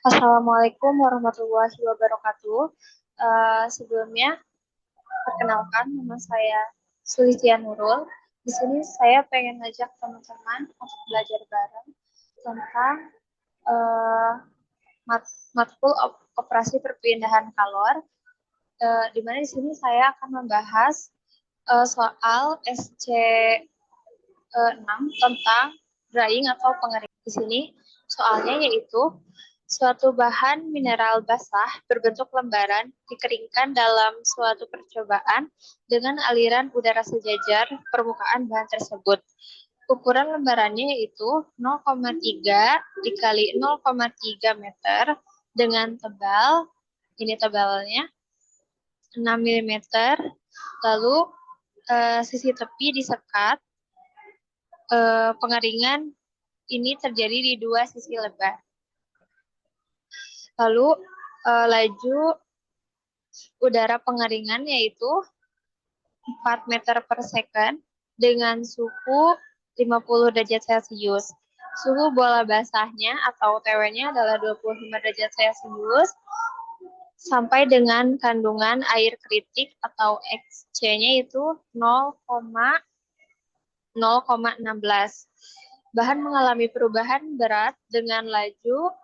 Assalamualaikum warahmatullahi wabarakatuh. Sebelumnya, perkenalkan nama saya Sulistya Nurul. Di sini saya pengen ngajak teman-teman untuk belajar bareng tentang uh, matkul operasi perpindahan kalor. Di mana di sini saya akan membahas soal SC6 tentang drying atau pengeringan. Di sini soalnya yaitu suatu bahan mineral basah berbentuk lembaran dikeringkan dalam suatu percobaan dengan aliran udara sejajar permukaan bahan tersebut. Ukuran lembarannya yaitu 0,3 dikali 0,3 meter dengan tebal, ini tebalnya 6 mm, lalu sisi tepi disekat, pengeringan ini terjadi di dua sisi lebar. Lalu laju udara pengeringan yaitu 4 meter per second dengan suhu 50 derajat Celcius. Suhu bola basahnya atau TW-nya adalah 25 derajat Celcius sampai dengan kandungan air kritik atau XC-nya itu 0,16. Bahan mengalami perubahan berat dengan laju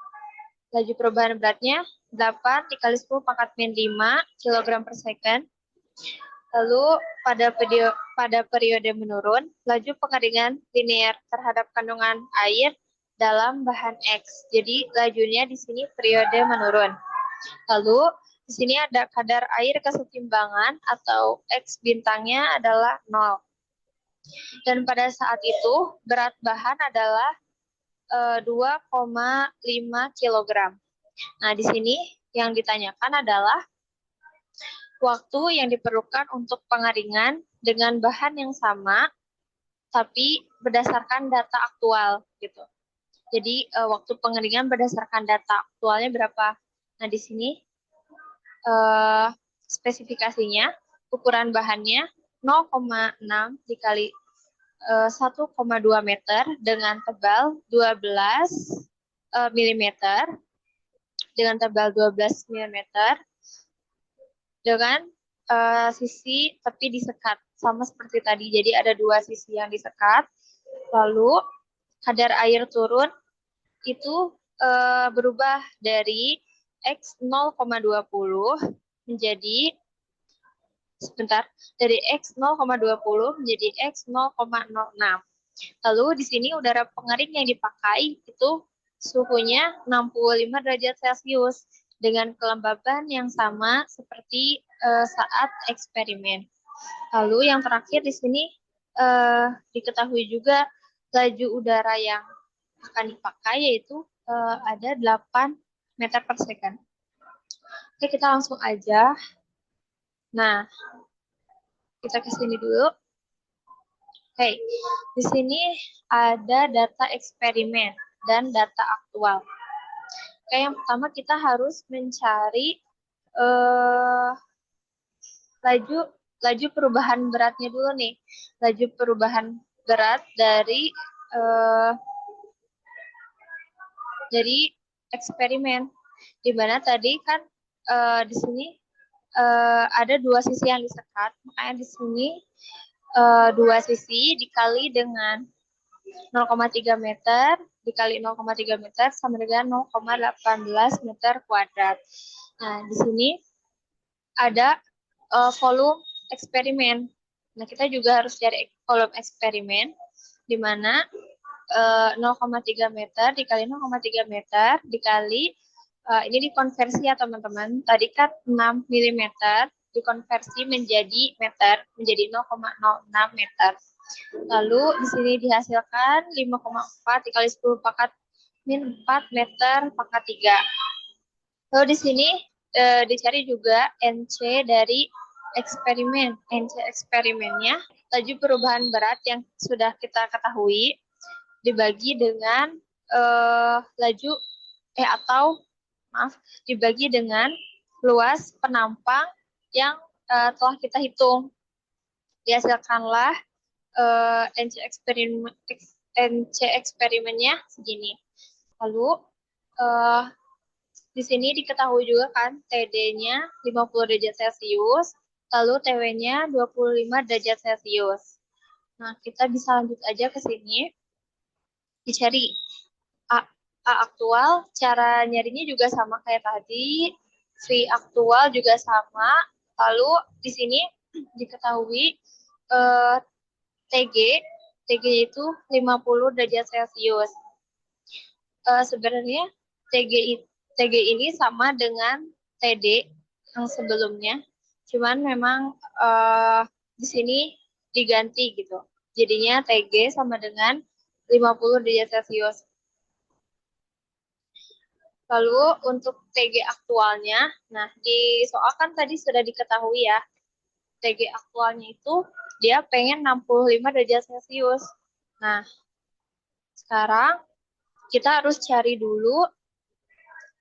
perubahan beratnya 8 dikali 10 pangkat min 5 kg per second. Lalu pada periode menurun, laju pengeringan linear terhadap kandungan air dalam bahan X. Jadi lajunya di sini periode menurun. Lalu di sini ada kadar air kesetimbangan atau X bintangnya adalah 0. Dan pada saat itu berat bahan adalah 2,5 kg. Nah, di sini yang ditanyakan adalah waktu yang diperlukan untuk pengeringan dengan bahan yang sama, tapi berdasarkan data aktual gitu. Jadi waktu pengeringan berdasarkan data aktualnya berapa? Nah, di sini spesifikasinya, ukuran bahannya 0,6 dikali 1,2 meter dengan tebal 12 mm dengan tebal 12 mm dengan sisi tepi disekat sama seperti tadi. Jadi ada dua sisi yang disekat. Lalu kadar air turun itu berubah dari X 0,20 menjadi dari X 0,20 menjadi X 0,06. Lalu di sini udara pengering yang dipakai itu suhunya 65 derajat Celcius dengan kelembaban yang sama seperti saat eksperimen. Lalu yang terakhir di sini diketahui juga laju udara yang akan dipakai yaitu ada 8 meter per second. Oke, kita langsung aja. Nah, kita ke sini dulu. Oke, di sini ada data eksperimen dan data aktual. Oke, yang pertama kita harus mencari laju perubahan beratnya dulu nih. Laju perubahan berat dari eksperimen. Di mana tadi kan di sini ada dua sisi yang disekat, makanya di sini dua sisi dikali dengan 0,3 meter dikali 0,3 meter sama dengan 0,18 meter kuadrat. Nah, di sini ada volume eksperimen. Nah, kita juga harus cari volume eksperimen, di mana 0,3 meter dikali 0,3 meter dikali, ini dikonversi ya teman-teman, tadi kan 6 mm dikonversi menjadi meter, menjadi 0,06 meter. Lalu di sini dihasilkan 5,4 dikali 10 pangkat min 4 meter pangkat 3. Lalu di sini dicari juga NC dari eksperimen. NC eksperimennya, laju perubahan berat yang sudah kita ketahui dibagi dengan dibagi dengan luas penampang yang telah kita hitung. Dihasilkanlah NC eksperimennya segini. Lalu di sini diketahui juga kan TD-nya 50 derajat Celcius, lalu TW-nya 25 derajat Celcius. Nah, kita bisa lanjut aja ke sini, dicari A aktual, cara nyarinya juga sama kayak tadi, V aktual juga sama, lalu di sini diketahui TG itu 50 derajat Celcius. Sebenarnya TG ini sama dengan TD yang sebelumnya, cuman memang di sini diganti gitu. Jadinya TG sama dengan 50 derajat Celcius. Lalu untuk TG aktualnya, nah di soal kan tadi sudah diketahui ya, TG aktualnya itu dia pengen 65 derajat Celcius. Nah, sekarang kita harus cari dulu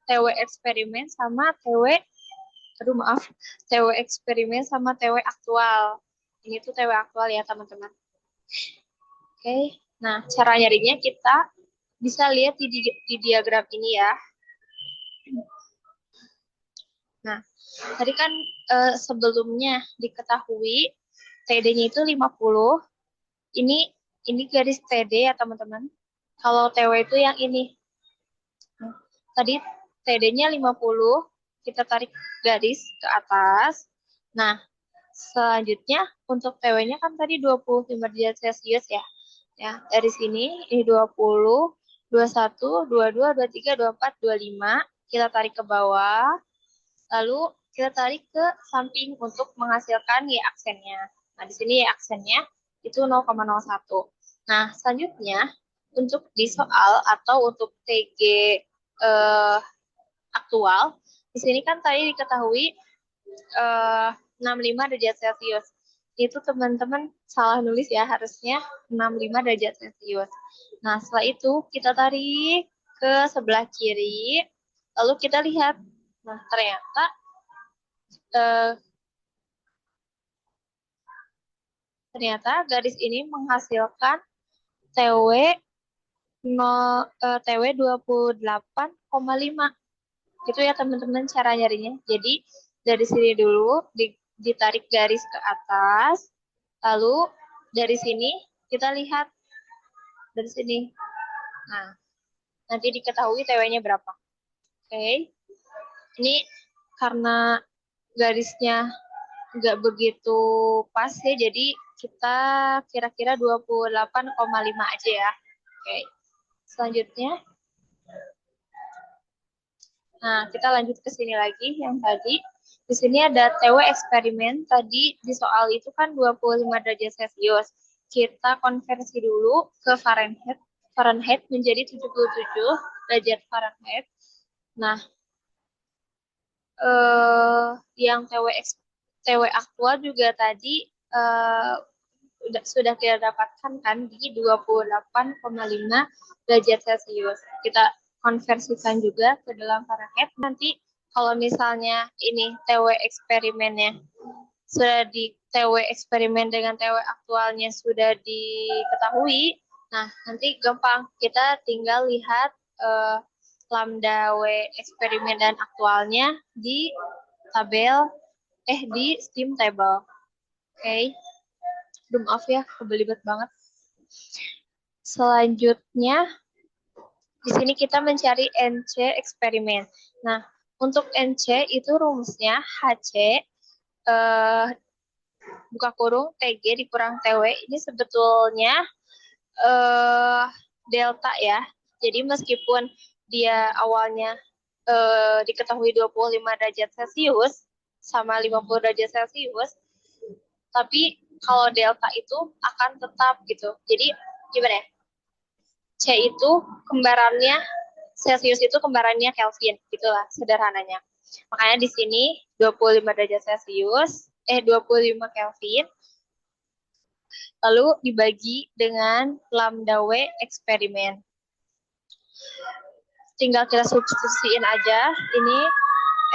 TW eksperimen sama TW eksperimen sama TW aktual. Ini tuh TW aktual ya teman-teman. Oke, nah cara nyarinya kita bisa lihat di diagram ini ya. Nah, tadi kan sebelumnya diketahui TD-nya itu 50. Ini garis TD ya teman-teman. Kalau TW itu yang ini. Tadi TD-nya 50, kita tarik garis ke atas. Nah, selanjutnya untuk TW-nya kan tadi 25 derajat Celcius ya. Ya, dari sini ini 20, 21, 22, 23, 24, 25. Kita tarik ke bawah. Lalu kita tarik ke samping untuk menghasilkan Y aksennya. Nah, di sini Y aksennya itu 0,01. Nah, selanjutnya untuk di soal atau untuk TG aktual, di sini kan tadi diketahui 65 derajat Celcius. Itu teman-teman salah nulis ya, harusnya 65 derajat Celcius. Nah, setelah itu kita tarik ke sebelah kiri, lalu kita lihat, nah ternyata garis ini menghasilkan TW 28,5. Itu ya teman-teman cara nyarinya. Jadi dari sini dulu ditarik garis ke atas, lalu dari sini kita lihat dari sini. Nah, nanti diketahui TW-nya berapa. Oke. Ini karena garisnya nggak begitu pas ya, jadi kita kira-kira 28,5 aja ya. Oke. Selanjutnya, nah kita lanjut ke sini lagi yang tadi. Di sini ada TW eksperimen. Tadi di soal itu kan 25 derajat Celcius. Kita konversi dulu ke Fahrenheit. Fahrenheit menjadi 77 derajat Fahrenheit. Nah, yang TW aktual juga tadi sudah kita dapatkan kan di 28,5 derajat Celcius. Kita konversikan juga ke dalam Fahrenheit. Nanti kalau misalnya ini TW eksperimennya sudah di TW eksperimen dengan TW aktualnya sudah diketahui, nah nanti gampang kita tinggal lihat lambda W eksperimen dan aktualnya di tabel di steam table. Oke. Maaf ya, kebelibet banget. Selanjutnya, di sini kita mencari NC eksperimen. Nah, untuk NC itu rumusnya HC buka kurung TG dikurang TW. Ini sebetulnya delta ya. Jadi meskipun dia awalnya diketahui 25 derajat Celcius sama 50 derajat Celcius, tapi kalau delta itu akan tetap gitu. Jadi gimana ya? C itu kembarannya, Celsius itu kembarannya Kelvin, gitulah sederhananya. Makanya di sini 25 derajat Celcius, 25 Kelvin, lalu dibagi dengan lambda W eksperimen. Tinggal kita substitusiin aja, ini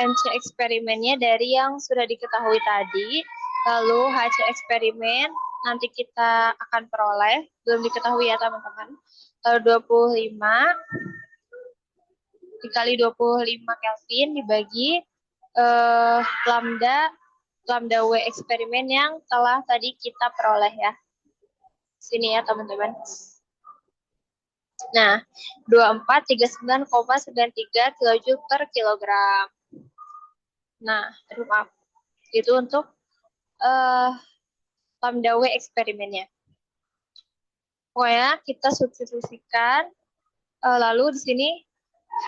NC eksperimennya dari yang sudah diketahui tadi, lalu HC eksperimen nanti kita akan peroleh, belum diketahui ya teman-teman, 25 dikali 25 Kelvin dibagi lambda W eksperimen yang telah tadi kita peroleh ya. Sini ya teman-teman. Nah, 2439,93 kilojoule per kilogram. Nah, maaf. Itu untuk lambda W eksperimennya. Pokoknya kita substitusikan, lalu di sini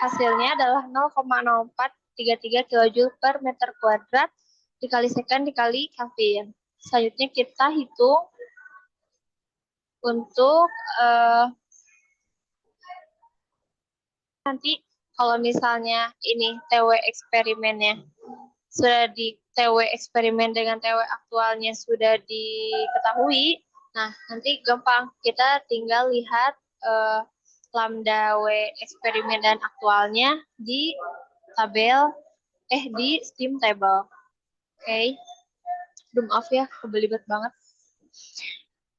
hasilnya adalah 0,0433 kilojoule per meter kuadrat dikali second dikali Kelvin. Selanjutnya kita hitung untuk nanti kalau misalnya ini TW eksperimennya sudah di TW eksperimen dengan TW aktualnya sudah diketahui, nah nanti gampang kita tinggal lihat lambda W eksperimen dan aktualnya di tabel di steam table. Oke. Maaf ya, kebelibet banget.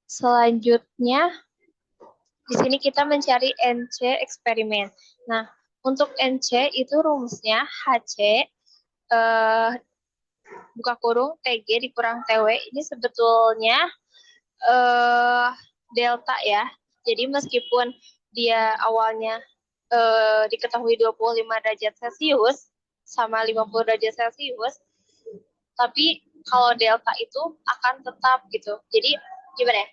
Selanjutnya di sini kita mencari NC eksperimen. Nah, untuk NC itu rumusnya HC buka kurung TG dikurang TW ini sebetulnya delta ya. Jadi meskipun dia awalnya diketahui 25 derajat Celcius sama 50 derajat Celcius, tapi kalau delta itu akan tetap gitu. Jadi gimana ya?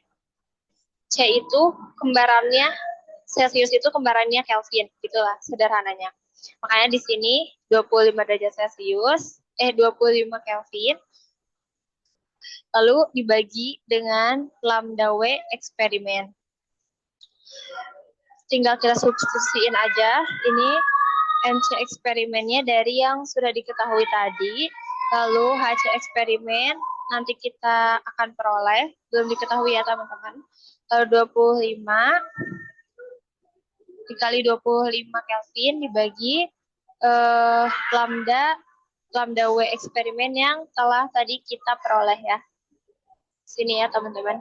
C itu kembarannya Celcius itu kembarannya Kelvin, gitulah sederhananya. Makanya di sini 25 derajat Celcius, 25 Kelvin, lalu dibagi dengan lambda W eksperimen. Tinggal kita substitusiin aja, ini NC eksperimennya dari yang sudah diketahui tadi, lalu HC eksperimen nanti kita akan peroleh, belum diketahui ya teman-teman, lalu 25 dikali 25 Kelvin dibagi lambda W eksperimen yang telah tadi kita peroleh ya. Sini ya teman-teman.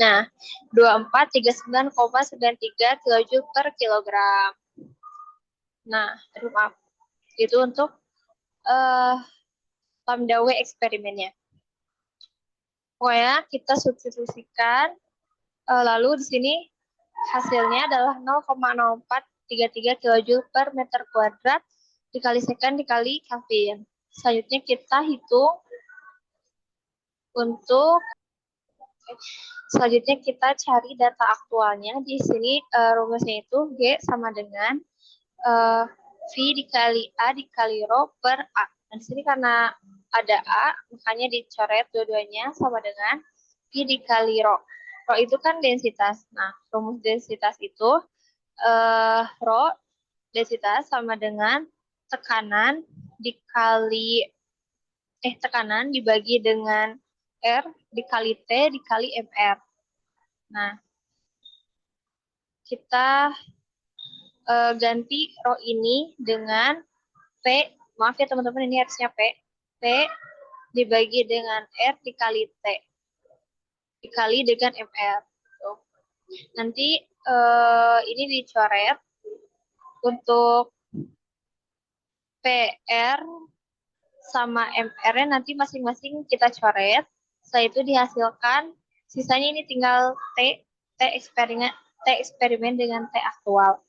Nah, 2439,93 kilojoule per kilogram. Nah, maaf. Itu untuk lambda W eksperimennya. Pokoknya kita substitusikan, lalu di sini hasilnya adalah 0,0433 kilojoule per meter kuadrat dikali second dikali Kelvin. Selanjutnya kita hitung untuk selanjutnya kita cari data aktualnya. Di sini rumusnya itu G sama dengan V dikali A dikali rho per A. Nah, di sini karena ada A, makanya dicoret dua-duanya sama dengan V dikali rho. Rho itu kan densitas. Nah, rumus densitas itu rho densitas sama dengan tekanan dibagi dengan R dikali T dikali MR. Nah, kita ganti rho ini dengan P, maaf ya teman-teman, ini harusnya P dibagi dengan R dikali T dikali dengan MR. Tuh. Nanti ini dicoret untuk PR sama MR-nya nanti masing-masing kita coret. Setelah itu dihasilkan, sisanya ini tinggal T eksperimen dengan T aktual.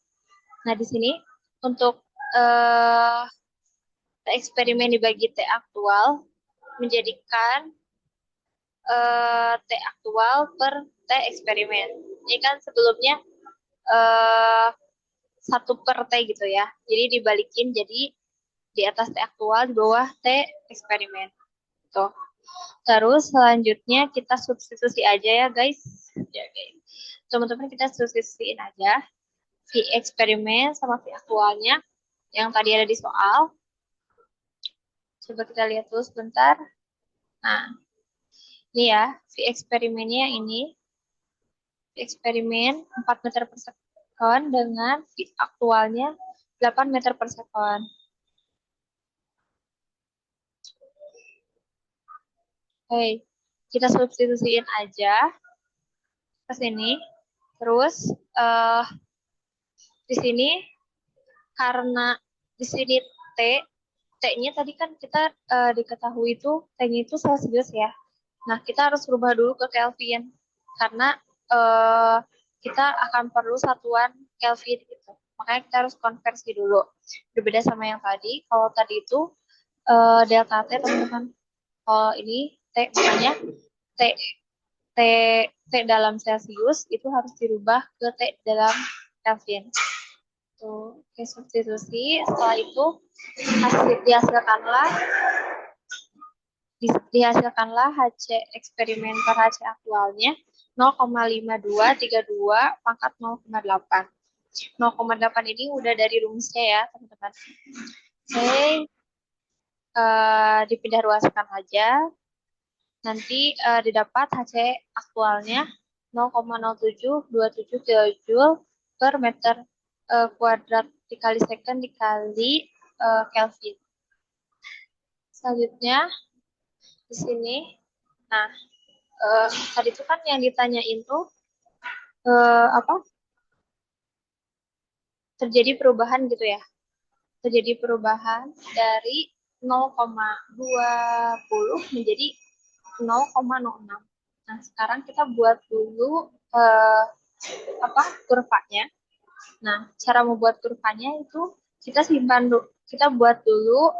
Nah, di sini untuk T eksperimen dibagi T aktual menjadikan T aktual per T eksperimen. Ini kan sebelumnya 1 per T gitu ya. Jadi dibalikin jadi di atas T aktual, di bawah T eksperimen. Tuh. Terus selanjutnya kita substitusi aja ya guys. Teman-teman kita substitusiin aja V eksperimen sama V aktualnya yang tadi ada di soal. Coba kita lihat dulu sebentar. Nah, ini ya V eksperimennya ini. V eksperimen 4 meter per sekon dengan V aktualnya 8 meter per sekon. Oke, kita substitusiin aja ke sini. Terus di sini karena di sini T-nya tadi kan kita diketahui itu T-nya itu Celsius ya. Nah, kita harus rubah dulu ke Kelvin karena eh, kita akan perlu satuan Kelvin gitu. Makanya kita harus konversi dulu. Berbeda sama yang tadi. Kalau tadi itu delta T teman-teman. Kalau ini T makanya T T T dalam Celsius itu harus dirubah ke T dalam Kelvin. Tuh, oke, substitusi. Setelah itu dihasilkanlah HC eksperimental HC aktualnya 0,5232 pangkat 0,8. 0,8 ini udah dari rumusnya ya, teman-teman. Oke, dipindah ruaskan aja. Nanti didapat HC aktualnya 0,0727 kilojoule per meter kuadrat dikali second dikali Kelvin. Selanjutnya di sini, nah tadi itu kan yang ditanyain tuh apa? Terjadi perubahan gitu ya. Terjadi perubahan dari 0,20 menjadi 0,06. Nah, sekarang kita buat dulu kurvanya. Nah, cara membuat kurvanya itu kita simpan dulu, kita buat dulu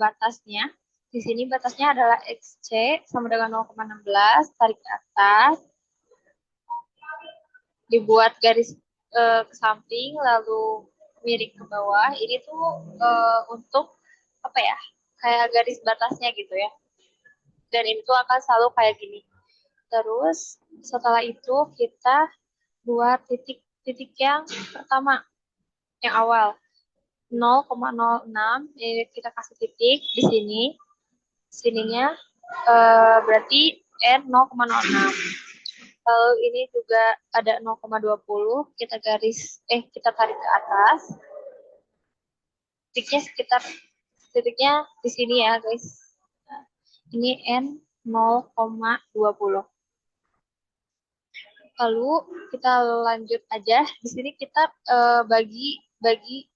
batasnya. Di sini batasnya adalah XC sama dengan 0,16, tarik ke atas, dibuat garis ke samping, lalu miring ke bawah. Ini tuh untuk apa ya? Kayak garis batasnya gitu ya. Dan ini tuh akan selalu kayak gini. Terus setelah itu kita buat titik yang pertama, yang awal 0,06, kita kasih titik di sini, sininya berarti N 0,06. Lalu ini juga ada 0,20, kita tarik ke atas. Titiknya di sini ya, guys. Nah, ini N 0,20. Lalu kita lanjut aja. Di sini kita bagi menjadi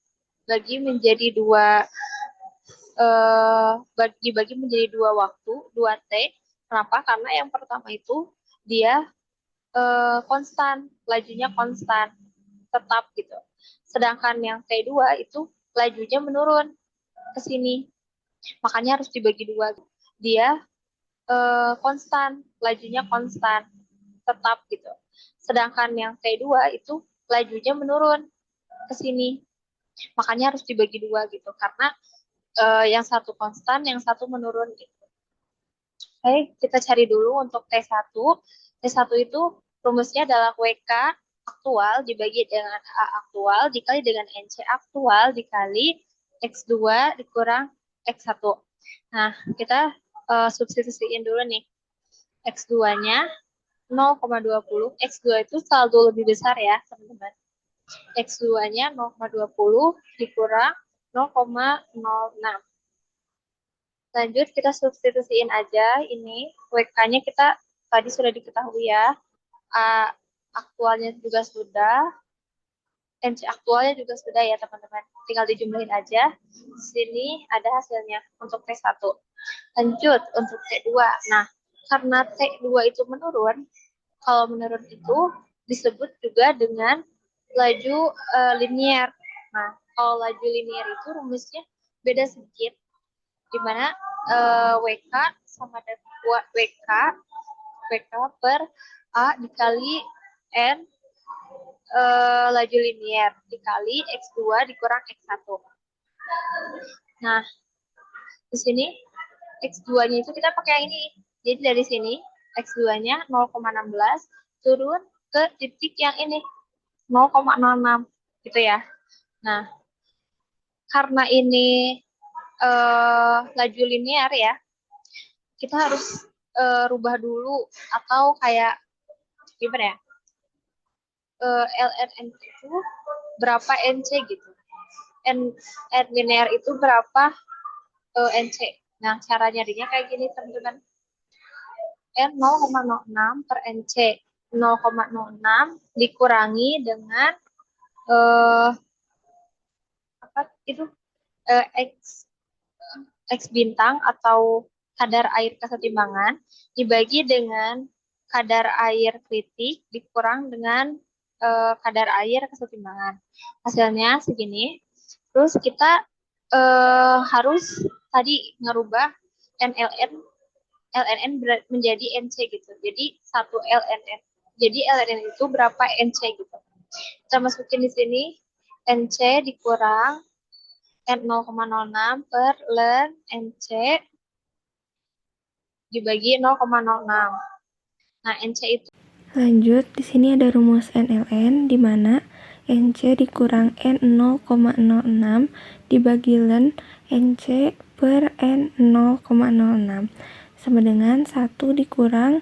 menjadi dua waktu, 2T. Kenapa? Karena yang pertama itu dia konstan, lajunya konstan, tetap gitu. Sedangkan yang T2 itu lajunya menurun ke sini. Makanya harus dibagi dua. Dia konstan, lajunya konstan, tetap gitu. Sedangkan yang T2 itu lajunya menurun ke sini. Makanya harus dibagi dua gitu. Karena yang satu konstan, yang satu menurun gitu. Oke, kita cari dulu untuk T1. T1 itu rumusnya adalah WK aktual dibagi dengan A aktual dikali dengan NC aktual dikali X2 dikurang X1. Nah, kita substitusiin dulu nih. X2-nya 0,20. X2 itu saldo lebih besar ya, teman-teman. X2-nya 0,20 dikurang 0,06. Lanjut, kita substitusiin aja ini. WK-nya kita tadi sudah diketahui ya. A aktualnya juga sudah. NC aktualnya juga sudah ya, teman-teman. Tinggal dijumlahin aja. Di sini ada hasilnya untuk T1. Lanjut, untuk T2. Nah, karena T2 itu menurun, kalau menurun itu disebut juga dengan laju linier. Nah, kalau laju linier itu rumusnya beda sedikit, di mana WK sama dengan WK per A dikali N laju linier dikali X2 dikurang X1. Nah, di sini X2-nya itu kita pakai yang ini. Jadi dari sini X2-nya 0,16 turun ke titik yang ini 0,06 gitu ya. Nah, karena ini laju linear ya, kita harus rubah dulu atau kayak gimana ya? LNN itu berapa NC gitu. N linear itu berapa NC. Nah, cara nyarinya kayak gini, teman-teman. N 0,06 per NC. 0,06 dikurangi dengan dapat itu X X bintang atau kadar air kesetimbangan dibagi dengan kadar air kritik dikurang dengan kadar air kesetimbangan. Hasilnya segini. Terus kita harus tadi ngerubah NLN LNN menjadi NC gitu. Jadi satu LNN. Jadi LNN itu berapa NC gitu. Kita masukin di sini NC dikurang N0,06 per ln NC dibagi 0,06. Nah, NC itu. Lanjut, di sini ada rumus NLN di mana NC dikurang N0,06 dibagi ln NC per N0,06 sama dengan 1 dikurang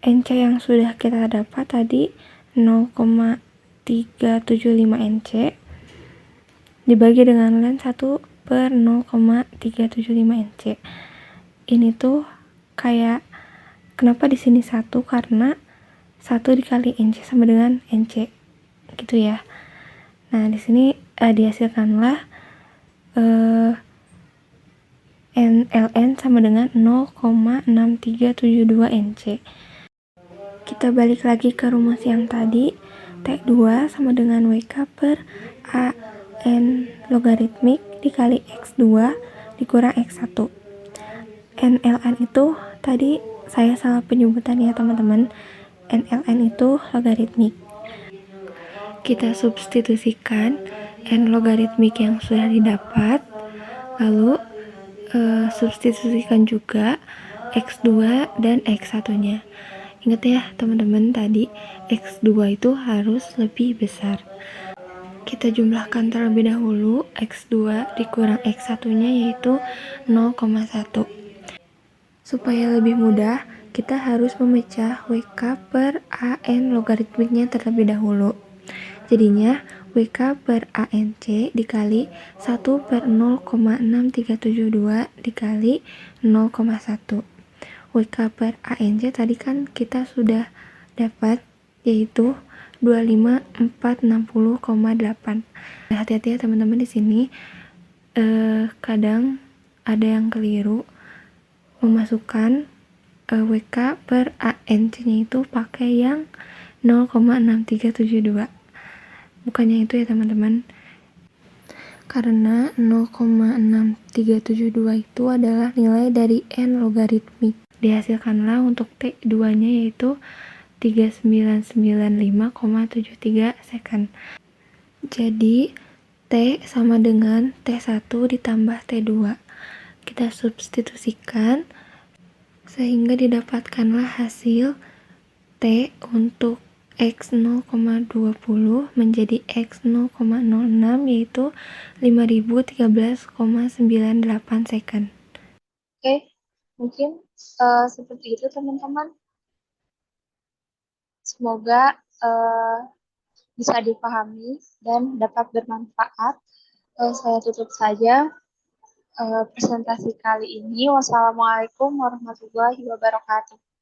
NC yang sudah kita dapat tadi 0,375 NC dibagi dengan ln 1 per 0,375 NC. Ini tuh kayak kenapa di sini 1? Karena 1 dikali NC sama dengan NC. Gitu ya. Nah, di sini dihasilkanlah NLN sama dengan 0,6372 NC. Kita balik lagi ke rumus yang tadi. T2 sama dengan WK per AN logaritmik dikali X2 dikurang X1. NLN itu tadi saya salah penyebutan ya teman-teman. NLN itu logaritmik. Kita substitusikan N logaritmik yang sudah didapat, lalu substitusikan juga X2 dan X1-nya. Ingat ya teman-teman, tadi X2 itu harus lebih besar. Kita jumlahkan terlebih dahulu X2 dikurang X1-nya yaitu 0,1. Supaya lebih mudah, kita harus memecah WK per AN logaritmiknya terlebih dahulu. Jadinya WK per ANC dikali 1 per 0,6372 dikali 0,1. WK per ANC tadi kan kita sudah dapat yaitu 25460,8. Hati-hati ya teman-teman, di sini kadang ada yang keliru memasukkan WK per ANC-nya itu pakai yang 0,6372. Bukannya itu ya teman-teman. Karena 0,6372 itu adalah nilai dari N logaritmik. Dihasilkanlah untuk T2-nya yaitu 3995,73 second. Jadi T sama dengan T1 ditambah T2. Kita substitusikan sehingga didapatkanlah hasil T untuk X 0,20 menjadi X 0,06 yaitu 5013,98 second. Oke, mungkin seperti itu teman-teman. Semoga bisa dipahami dan dapat bermanfaat. Saya tutup saja presentasi kali ini. Wassalamualaikum warahmatullahi wabarakatuh.